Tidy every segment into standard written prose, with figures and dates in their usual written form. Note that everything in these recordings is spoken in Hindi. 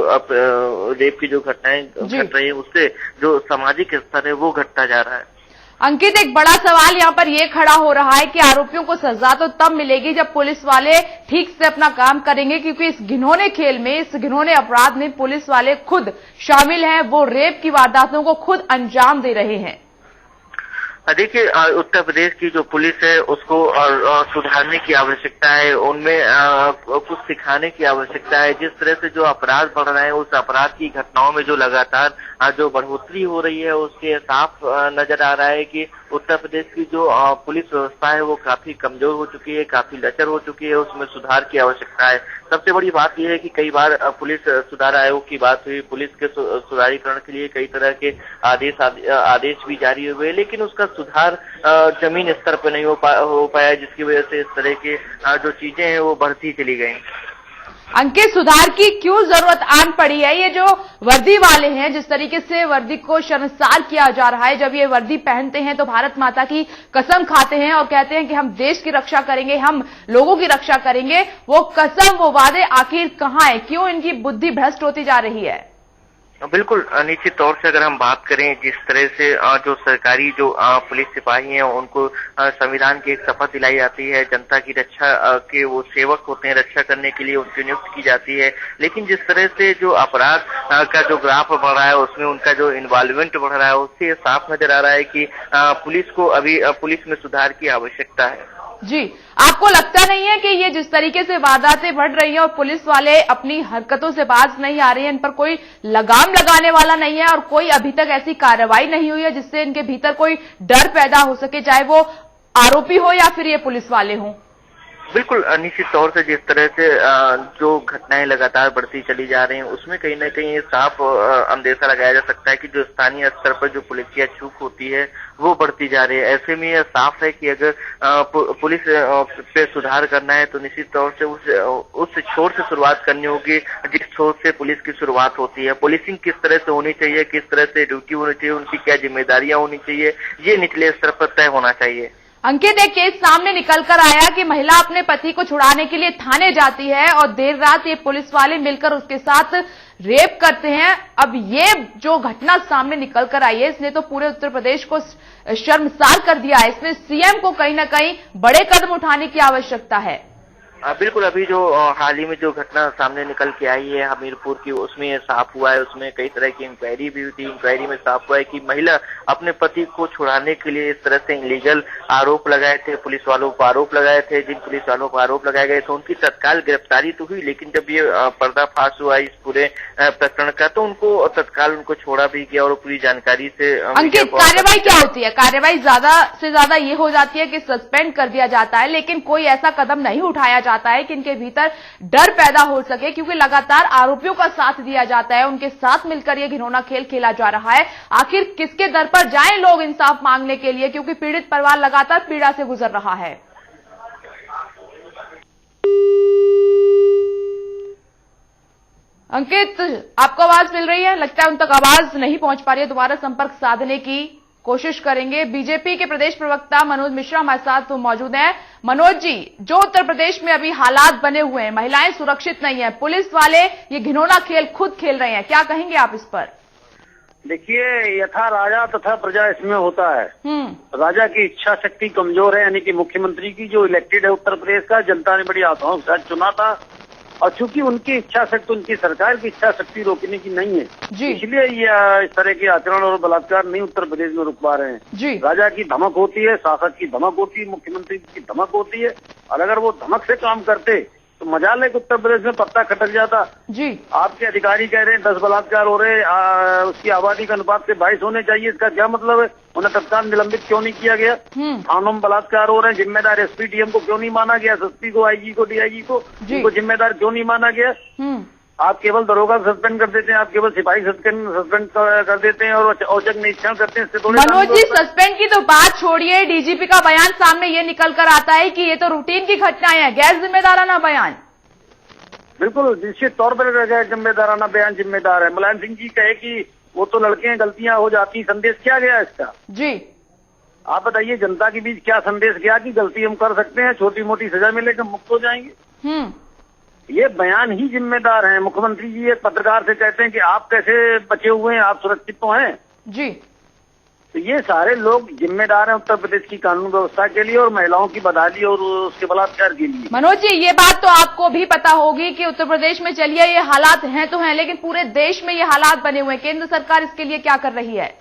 रेप की जो घटनाएं घट रही है उससे जो सामाजिक स्तर है वो घटता जा रहा है। अंकित, एक बड़ा सवाल यहाँ पर यह खड़ा हो रहा है कि आरोपियों को सजा तो तब मिलेगी जब पुलिस वाले ठीक से अपना काम करेंगे, क्योंकि इस घिनौने खेल में, इस घिनौने अपराध में पुलिस वाले खुद शामिल हैं। वो रेप की वारदातों को खुद अंजाम दे रहे हैं। देखिए, उत्तर प्रदेश की जो पुलिस है उसको सुधारने की आवश्यकता है, उनमें कुछ सिखाने की आवश्यकता है। जिस तरह से जो अपराध बढ़ रहे हैं, उस अपराध की घटनाओं में जो लगातार जो बढ़ोतरी हो रही है उसके साफ नजर आ रहा है कि उत्तर प्रदेश की जो पुलिस व्यवस्था है वो काफी कमजोर हो चुकी है, काफी लचर हो चुकी है, उसमें सुधार की आवश्यकता है। सबसे बड़ी बात यह है कि कई बार पुलिस सुधार आयोग की बात हुई, पुलिस के सुधारीकरण के लिए कई तरह के आदेश भी जारी हुए, लेकिन उसका सुधार जमीन स्तर पर नहीं हो पाया, जिसकी वजह से इस तरह की जो चीजें हैं वो बढ़ती चली गई। अंकित, सुधार की क्यों जरूरत आन पड़ी है? ये जो वर्दी वाले हैं, जिस तरीके से वर्दी को शर्मसार किया जा रहा है, जब ये वर्दी पहनते हैं तो भारत माता की कसम खाते हैं और कहते हैं कि हम देश की रक्षा करेंगे, हम लोगों की रक्षा करेंगे। वो कसम, वो वादे आखिर कहां है? क्यों इनकी बुद्धि भ्रष्ट होती जा रही है? बिल्कुल, निश्चित तौर से अगर हम बात करें, जिस तरह से जो सरकारी जो पुलिस सिपाही हैं उनको संविधान की एक शपथ दिलाई जाती है, जनता की रक्षा के वो सेवक होते हैं, रक्षा करने के लिए उनकी नियुक्ति की जाती है, लेकिन जिस तरह से जो अपराध का जो ग्राफ बढ़ रहा है उसमें उनका जो इन्वॉल्वमेंट बढ़ रहा है, उससे साफ नजर आ रहा है कि पुलिस को अभी पुलिस में सुधार की आवश्यकता है। जी, आपको लगता नहीं है कि ये जिस तरीके से वारदातें बढ़ रही हैं और पुलिस वाले अपनी हरकतों से बाज नहीं आ रहे हैं, इन पर कोई लगाम लगाने वाला नहीं है और कोई अभी तक ऐसी कार्रवाई नहीं हुई है जिससे इनके भीतर कोई डर पैदा हो सके, चाहे वो आरोपी हो या फिर ये पुलिस वाले हों? बिल्कुल, निश्चित तौर से जिस तरह से जो घटनाएं लगातार बढ़ती चली जा रही हैं उसमें कहीं ना कहीं साफ अंदेशा लगाया जा सकता है कि जो स्थानीय स्तर पर जो पुलिस की चूक होती है वो बढ़ती जा रही है। ऐसे में यह साफ है कि अगर पुलिस पे सुधार करना है तो निश्चित तौर से उस छोर से शुरुआत करनी होगी जिस छोर से पुलिस की शुरुआत होती है। पुलिसिंग किस तरह से होनी चाहिए, किस तरह से ड्यूटी होनी चाहिए, उनकी क्या जिम्मेदारियां होनी चाहिए, ये निचले स्तर पर तय होना चाहिए। अंकित, एक केस सामने निकल कर आया कि महिला अपने पति को छुड़ाने के लिए थाने जाती है और देर रात ये पुलिस वाले मिलकर उसके साथ रेप करते हैं। अब ये जो घटना सामने निकल कर आई है, इसने तो पूरे उत्तर प्रदेश को शर्मसार कर दिया है। इसमें सीएम को कहीं ना कहीं बड़े कदम उठाने की आवश्यकता है। बिल्कुल, अभी जो हाल ही में जो घटना सामने निकल के आई है हमीरपुर की, उसमें साफ हुआ है, उसमें कई तरह की इंक्वायरी भी हुई थी। इंक्वायरी में साफ हुआ है कि महिला अपने पति को छुड़ाने के लिए इस तरह से इलीगल आरोप लगाए थे, पुलिस वालों को आरोप लगाए थे। जिन पुलिस वालों को आरोप लगाए गए थे उनकी तत्काल गिरफ्तारी तो हुई, लेकिन जब ये पर्दाफाश हुआ इस पूरे प्रकरण का तो उनको तत्काल उनको छोड़ा भी गया और पूरी जानकारी से। अंकित, कार्रवाई क्या होती है? कार्रवाई ज्यादा से ज्यादा ये हो जाती है कि सस्पेंड कर दिया जाता है, लेकिन कोई ऐसा कदम नहीं उठाया जाता है कि इनके भीतर डर पैदा हो सके, क्योंकि लगातार आरोपियों का साथ दिया जाता है, उनके साथ मिलकर ये घिनौना खेल खेला जा रहा है। आखिर किसके दर पर जाएं लोग इंसाफ मांगने के लिए, क्योंकि पीड़ित परिवार लगातार पीड़ा से गुजर रहा है। अंकित, आपको आवाज मिल रही है? लगता है उन तक आवाज नहीं पहुंच पा रही है। दोबारा संपर्क साधने की कोशिश करेंगे। बीजेपी के प्रदेश प्रवक्ता मनोज मिश्रा हमारे साथ मौजूद हैं। मनोज जी, जो उत्तर प्रदेश में अभी हालात बने हुए हैं, महिलाएं सुरक्षित नहीं है, पुलिस वाले ये घिनौना खेल खुद खेल रहे हैं, क्या कहेंगे आप इस पर? देखिए, यथा राजा तथा प्रजा इसमें होता है। राजा की इच्छा शक्ति कमजोर है, यानी कि मुख्यमंत्री की जो इलेक्टेड है उत्तर प्रदेश का, जनता ने बड़ी आशाओं के साथ चुना था और चूंकि उनकी इच्छा शक्ति, उनकी सरकार की इच्छा शक्ति रोकने की नहीं है, इसलिए ये इस तरह के आचरण और बलात्कार नहीं उत्तर प्रदेश में रुक पा रहे हैं। राजा की धमक होती है, शासक की धमक होती है, मुख्यमंत्री की धमक होती है, और अगर वो धमक से काम करते तो मजाल है कि उत्तर प्रदेश में पत्ता खटक जाता। आपके अधिकारी कह रहे हैं 10 बलात्कार हो रहे, उसकी आबादी का अनुपात से 22 होने चाहिए, इसका क्या मतलब है? उन्हें तत्काल निलंबित क्यों नहीं किया गया? थानों में बलात्कार हो रहे हैं, जिम्मेदार एसपी डीएम को क्यों नहीं माना गया? एसपी को, आईजी को, डीआईजी को, उनको जिम्मेदार क्यों नहीं माना गया? आप केवल दरोगा सस्पेंड कर देते हैं, आप केवल सिपाही सस्पेंड कर देते हैं और औचक निरीक्षण करते हैं। इससे थोड़े मनोज जी, सस्पेंड की तो बात छोड़िए, डीजीपी का बयान सामने ये निकल कर आता है कि ये तो रूटीन की घटनाएं हैं, गैर जिम्मेदाराना बयान। बिल्कुल, निश्चित तौर पर गैर जिम्मेदाराना बयान जिम्मेदार है। मुलायम सिंह जी कहे कि वो तो लड़के हैं, गलतियां हो जाती, संदेश क्या गया इसका? जी, आप बताइए, जनता के बीच क्या संदेश गया कि गलती हम कर सकते हैं, छोटी मोटी सजा मिलेगा, मुक्त हो जाएंगे? ये बयान ही जिम्मेदार है। मुख्यमंत्री जी एक पत्रकार से कहते हैं कि आप कैसे बचे हुए हैं, आप सुरक्षित तो हैं जी। तो ये सारे लोग जिम्मेदार हैं उत्तर प्रदेश की कानून व्यवस्था के लिए और महिलाओं की बदहाली और उसके बलात्कार के लिए। मनोज जी, ये बात तो आपको भी पता होगी कि उत्तर प्रदेश में चलिए ये हालात हैं तो हैं, लेकिन पूरे देश में ये हालात बने हुए हैं। केंद्र सरकार इसके लिए क्या कर रही है?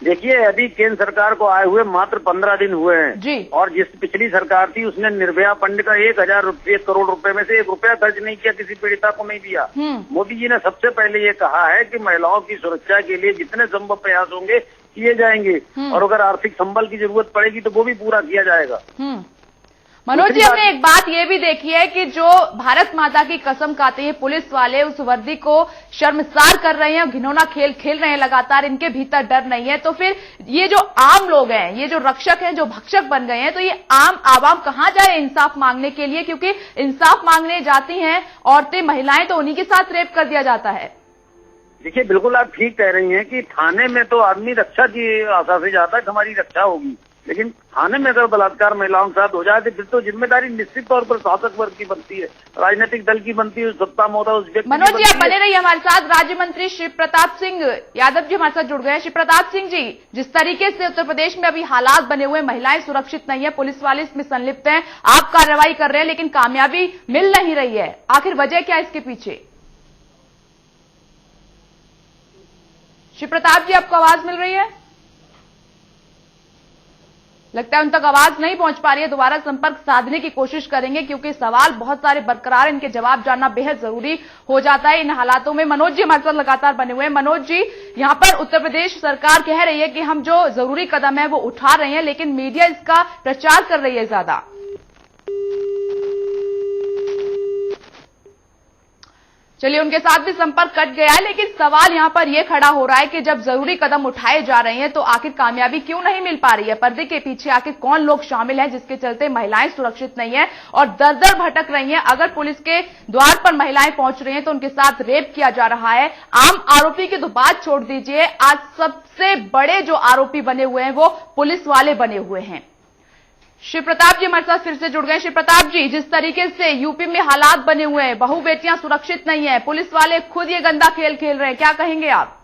देखिए, अभी केंद्र सरकार को आए हुए मात्र 15 दिन हुए हैं जी। और जिस पिछली सरकार थी उसने निर्भया फंड का 1 करोड़ रुपए में से 1 रुपया खर्च नहीं किया, किसी पीड़िता को नहीं दिया। मोदी जी ने सबसे पहले ये कहा है कि महिलाओं की सुरक्षा के लिए जितने संभव प्रयास होंगे किए जाएंगे और अगर आर्थिक संबल की जरूरत पड़ेगी तो वो भी पूरा किया जाएगा। मनोज जी, हमने एक बात ये भी देखी है कि जो भारत माता की कसम खाते हैं पुलिस वाले, उस वर्दी को शर्मसार कर रहे हैं, घिनौना खेल खेल रहे हैं लगातार, इनके भीतर डर नहीं है। तो फिर ये जो आम लोग हैं, ये जो रक्षक हैं, जो भक्षक बन गए हैं, तो ये आम आवाम कहां जाए इंसाफ मांगने के लिए? क्योंकि इंसाफ मांगने जाती हैं औरतें, महिलाएं, तो उन्हीं के साथ रेप कर दिया जाता है। देखिए, बिल्कुल आप ठीक कह रही हैं कि थाने में तो आदमी रक्षा की आशा से जाता है कि हमारी रक्षा होगी, लेकिन थाने में अगर बलात्कार महिलाओं के साथ हो जाए तो फिर तो जिम्मेदारी निश्चित तौर पर शासक वर्ग की बनती है, राजनीतिक दल की बनती है, सत्ता में होता है उस व्यक्ति। मनोज जी, आप बने रहिए हमारे साथ। राज्य मंत्री शिव प्रताप सिंह यादव जी हमारे साथ जुड़ गए हैं। शिव प्रताप सिंह जी, जिस तरीके से उत्तर प्रदेश में अभी हालात बने हुए, महिलाएं सुरक्षित नहीं है, पुलिस वाले इसमें संलिप्त हैं, आप कार्रवाई कर रहे हैं लेकिन कामयाबी मिल नहीं रही है, आखिर वजह क्या है इसके पीछे? शिव प्रताप जी, आपको आवाज मिल रही है? लगता है उन तक आवाज नहीं पहुंच पा रही है। दोबारा संपर्क साधने की कोशिश करेंगे क्योंकि सवाल बहुत सारे बरकरार, इनके जवाब जानना बेहद जरूरी हो जाता है इन हालातों में। मनोज जी हमारे साथ लगातार बने हुए हैं। मनोज जी, यहां पर उत्तर प्रदेश सरकार कह रही है कि हम जो जरूरी कदम है वो उठा रहे हैं, लेकिन मीडिया इसका प्रचार कर रही है ज्यादा। चलिए, उनके साथ भी संपर्क कट गया है, लेकिन सवाल यहां पर यह खड़ा हो रहा है कि जब जरूरी कदम उठाए जा रहे हैं तो आखिर कामयाबी क्यों नहीं मिल पा रही है? पर्दे के पीछे आखिर कौन लोग शामिल हैं जिसके चलते महिलाएं सुरक्षित नहीं है और दर दर भटक रही हैं? अगर पुलिस के द्वार पर महिलाएं पहुंच रही हैं तो उनके साथ रेप किया जा रहा है। आम आरोपी की तो बात छोड़ दीजिए, आज सबसे बड़े जो आरोपी बने हुए हैं वो पुलिस वाले बने हुए हैं। शिव प्रताप जी हमारे साथ फिर से जुड़ गए। शिव प्रताप जी, जिस तरीके से यूपी में हालात बने हुए हैं, बहू बेटियां सुरक्षित नहीं है, पुलिस वाले खुद ये गंदा खेल खेल रहे हैं, क्या कहेंगे आप?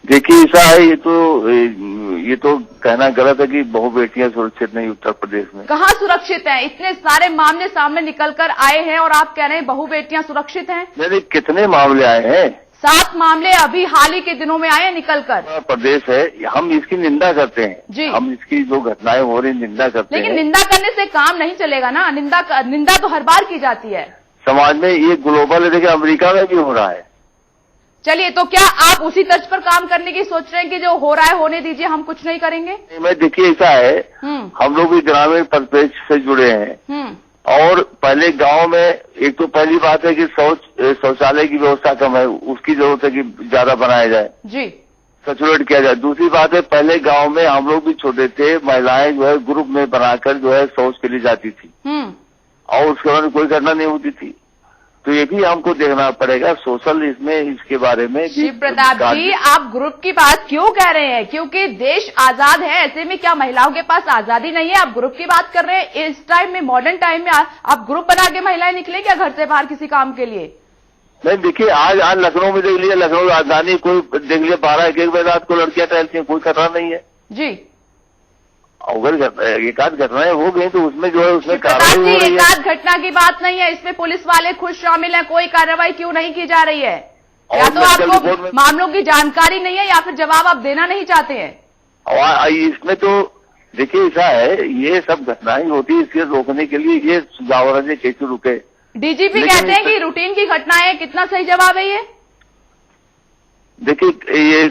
देखिए, ऐसा है, ये तो कहना गलत है कि बहू बेटियां सुरक्षित नहीं उत्तर प्रदेश में। कहां सुरक्षित हैं? इतने सारे मामले सामने निकल कर आए हैं और आप कह रहे हैं बहू बेटियां सुरक्षित हैं। नहीं, कितने मामले आए हैं? 7 मामले अभी हाल ही के दिनों में आए निकल कर। प्रदेश है, हम इसकी निंदा करते हैं जी। हम इसकी जो घटनाएं हो रही निंदा करते हैं, लेकिन निंदा करने से काम नहीं चलेगा ना। निंदा तो हर बार की जाती है समाज में। ये ग्लोबल है, देखिए अमेरिका में भी हो रहा है। चलिए, तो क्या आप उसी तर्ज पर काम करने की सोच रहे हैं कि जो हो रहा है होने दीजिए, हम कुछ नहीं करेंगे? मैं देखिए, ऐसा है, हम लोग भी ग्रामीण परिप्रेक्ष्य से जुड़े हैं और पहले गांव में एक तो पहली बात है कि शौचालय की व्यवस्था कम है, उसकी जरूरत है कि ज्यादा बनाया जाए जी, सचुरेट किया जाए। दूसरी बात है, पहले गांव में हम लोग भी छोटे थे, महिलाएं जो है ग्रुप में बनाकर जो है शौच के लिए जाती थी और उसके बाद कोई घटना नहीं होती थी। तो ये भी हमको देखना पड़ेगा सोशल इसमें, इसके बारे में। शिव प्रताप जी, आप ग्रुप की बात क्यों कह रहे हैं? क्योंकि देश आजाद है, ऐसे में क्या महिलाओं के पास आजादी नहीं है? आप ग्रुप की बात कर रहे हैं। इस टाइम में, मॉडर्न टाइम में आप ग्रुप बना के महिलाएं निकले क्या घर से बाहर किसी काम के लिए? नहीं, देखिए, आज लखनऊ में देख लिया, लखनऊ राजधानी कोई देख लिया 12-1 बजे रात को लड़कियां टहलती हैं, कोई खतरा नहीं है जी। अगर एक आध घटनाएं हो गई तो उसमें जो है उसमें कार्रवाई हो रही है। एक आध घटना की बात नहीं है, इसमें पुलिस वाले खुद शामिल हैं, कोई कार्रवाई क्यों नहीं की जा रही है? या तो आपको मामलों की जानकारी नहीं है या फिर जवाब आप देना नहीं चाहते हैं। इसमें तो देखिए, ऐसा है, ये सब घटनाएं होती है, इसके रोकने के लिए ये सुझाव है कैसे रुके। डीजीपी कहते हैं कि रूटीन की घटनाएं, कितना सही जवाब है ये? देखिए, ये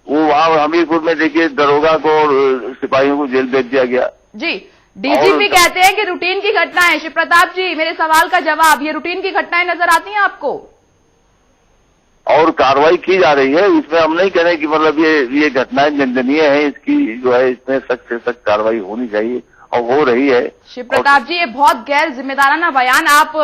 वो वहाँ हमीरपुर में देखिए दरोगा को और सिपाहियों को जेल भेज दिया गया जी। डीजीपी कहते हैं कि रूटीन की घटनाएं। शिव प्रताप जी, मेरे सवाल का जवाब, ये रूटीन की घटनाएं नजर आती हैं आपको? और कार्रवाई की जा रही है, इसमें हम नहीं कह रहे कि मतलब ये घटनाएं निंदनीय है, इसकी जो है इसमें सख्त से सख्त कार्रवाई होनी चाहिए और हो रही है। शिव प्रताप जी, ये बहुत गैर जिम्मेदाराना बयान आप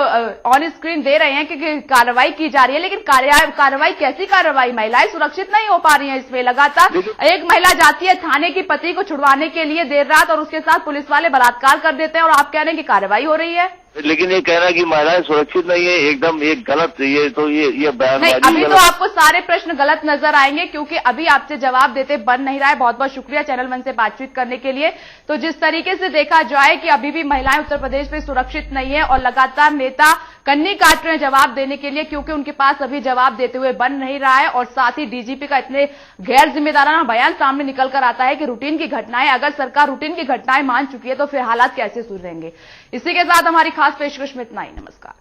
ऑन स्क्रीन दे रहे हैं कि कार्रवाई की जा रही है, लेकिन कार्रवाई कैसी कार्रवाई? महिलाएं सुरक्षित नहीं हो पा रही हैं इसमें। लगातार एक महिला जाती है थाने की पति को छुड़वाने के लिए देर रात और उसके साथ पुलिस वाले बलात्कार कर देते हैं और आप कह रहे हैं कि कार्रवाई हो रही है। लेकिन ये कहना कि महिलाएं सुरक्षित नहीं है एकदम एक गलत, ये बयानबाजी नहीं, अभी तो आपको सारे प्रश्न गलत नजर आएंगे क्योंकि अभी आपसे जवाब देते बन नहीं रहा है। बहुत बहुत शुक्रिया चैनल वन से बातचीत करने के लिए। तो जिस तरीके से देखा जाए कि अभी भी महिलाएं उत्तर प्रदेश में सुरक्षित नहीं है और लगातार नेता कन्नी काट रहे हैं जवाब देने के लिए क्योंकि उनके पास अभी जवाब देते हुए बन नहीं रहा है। और साथ ही डीजीपी का इतने गैर जिम्मेदाराना बयान सामने निकल कर आता है कि रूटीन की घटनाएं, अगर सरकार रूटीन की घटनाएं मान चुकी है तो फिर हालात कैसे सुधरेंगे। इसी के साथ हमारी खास पेशकश में इतना ही। नमस्कार।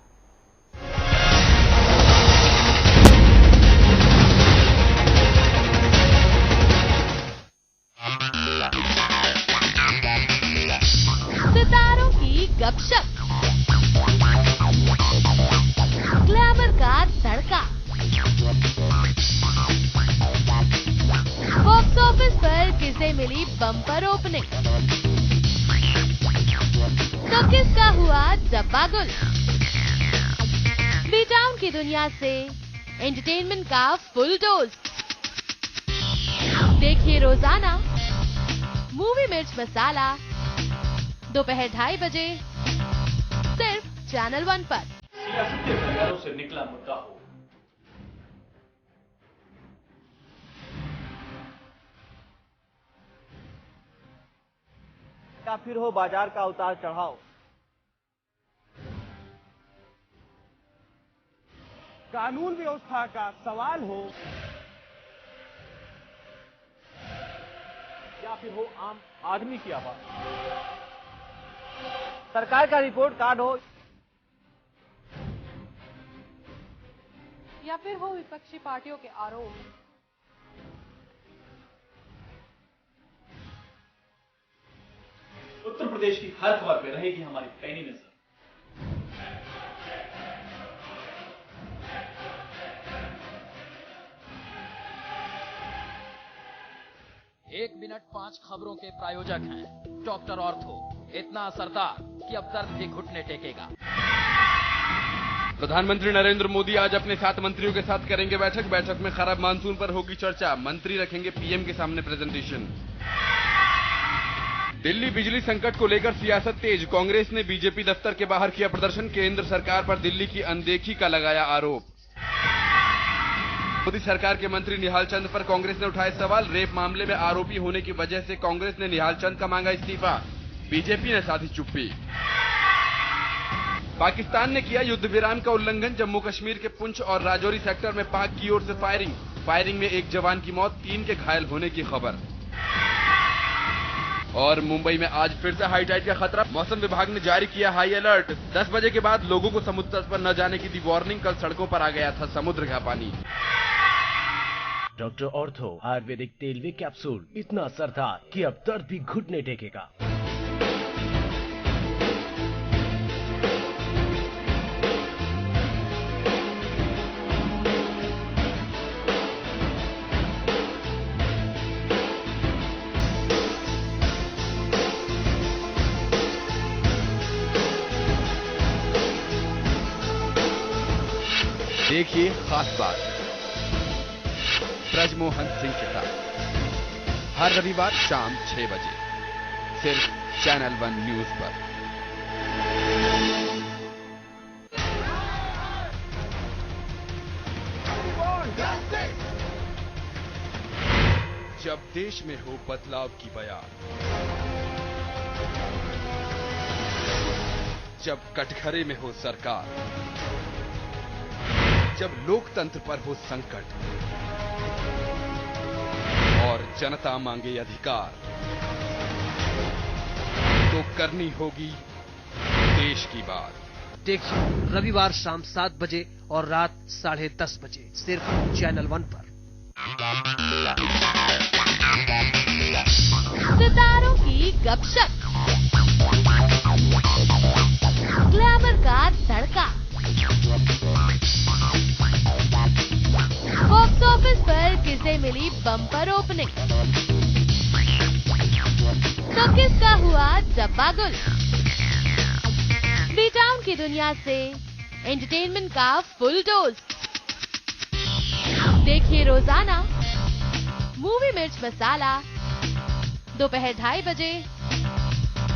सितारों की गपशप, ग्लैमर का तड़का, बॉक्स ऑफिस पर किसे मिली बम्पर ओपनिंग, तो किसका हुआ डब्बा गुल। बी टाउन की दुनिया से एंटरटेनमेंट का फुल डोज देखिए रोजाना मूवी मिर्च मसाला दोपहर 2:30 बजे सिर्फ चैनल वन पर। सियासत के भंडारों से निकला मुद्दा हो, या फिर हो बाजार का उतार चढ़ाव, कानून व्यवस्था का सवाल हो, या फिर हो आम आदमी की आवाज, सरकार का रिपोर्ट कार्ड हो, या फिर हो विपक्षी पार्टियों के आरोप, उत्तर प्रदेश की हर खबर पे रहेगी हमारी पैनी नजर। एक मिनट 5 खबरों के प्रायोजक हैं डॉक्टर ऑर्थो, इतना असरदार कि अब दर्द भी घुटने टेकेगा। प्रधानमंत्री नरेंद्र मोदी आज अपने 7 मंत्रियों के साथ करेंगे बैठक में खराब मानसून पर होगी चर्चा, मंत्री रखेंगे पीएम के सामने प्रेजेंटेशन। दिल्ली बिजली संकट को लेकर सियासत तेज, कांग्रेस ने बीजेपी दफ्तर के बाहर किया प्रदर्शन, केंद्र सरकार पर दिल्ली की अनदेखी का लगाया आरोप। मोदी सरकार के मंत्री निहाल चंद पर कांग्रेस ने उठाए सवाल, रेप मामले में आरोपी होने की वजह से कांग्रेस ने निहाल चंद का मांगा इस्तीफा, बीजेपी ने साधी चुप्पी। पाकिस्तान ने किया युद्ध विराम का उल्लंघन, जम्मू कश्मीर के पुंछ और राजौरी सेक्टर में पाक की ओर से फायरिंग में एक जवान की मौत, 3 के घायल होने की खबर। और मुंबई में आज फिर से हाई टाइड का खतरा, मौसम विभाग ने जारी किया हाई अलर्ट, 10 बजे के बाद लोगों को समुद्र तट पर न जाने की दी वार्निंग, कल सड़कों पर आ गया था समुद्र का पानी। डॉक्टर ऑर्थो आयुर्वेदिक तेल वे कैप्सूल, इतना असरदार कि अब दर्द भी घुटने टेकेगा। देखिए खास बात ब्रजमोहन सिंह के साथ हर रविवार शाम 6 बजे सिर्फ चैनल वन न्यूज पर। जब देश में हो बदलाव की बयार, जब कटघरे में हो सरकार, जब लोकतंत्र पर हो संकट और जनता मांगे अधिकार, तो करनी होगी देश की बात। देखिए रविवार शाम 7 बजे और रात 10:30 बजे सिर्फ चैनल वन पर। सितारों की गपशप, ग्लैमर का तड़का, बॉक्स ऑफिस पर किसे मिली बम्पर ओपनिंग, तो किसका हुआ डब्बा गुल। बी टाउन की दुनिया से एंटरटेनमेंट का फुल डोज देखिए रोजाना मूवी मिर्च मसाला दोपहर 2:30 बजे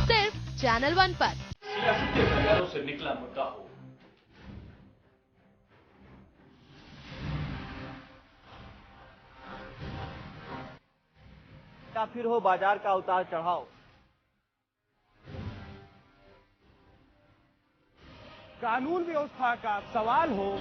सिर्फ चैनल वन पर। सियासत के घरों से निकला मुद्दा हो। या फिर हो बाजार का उतार चढ़ाव, कानून व्यवस्था का सवाल हो।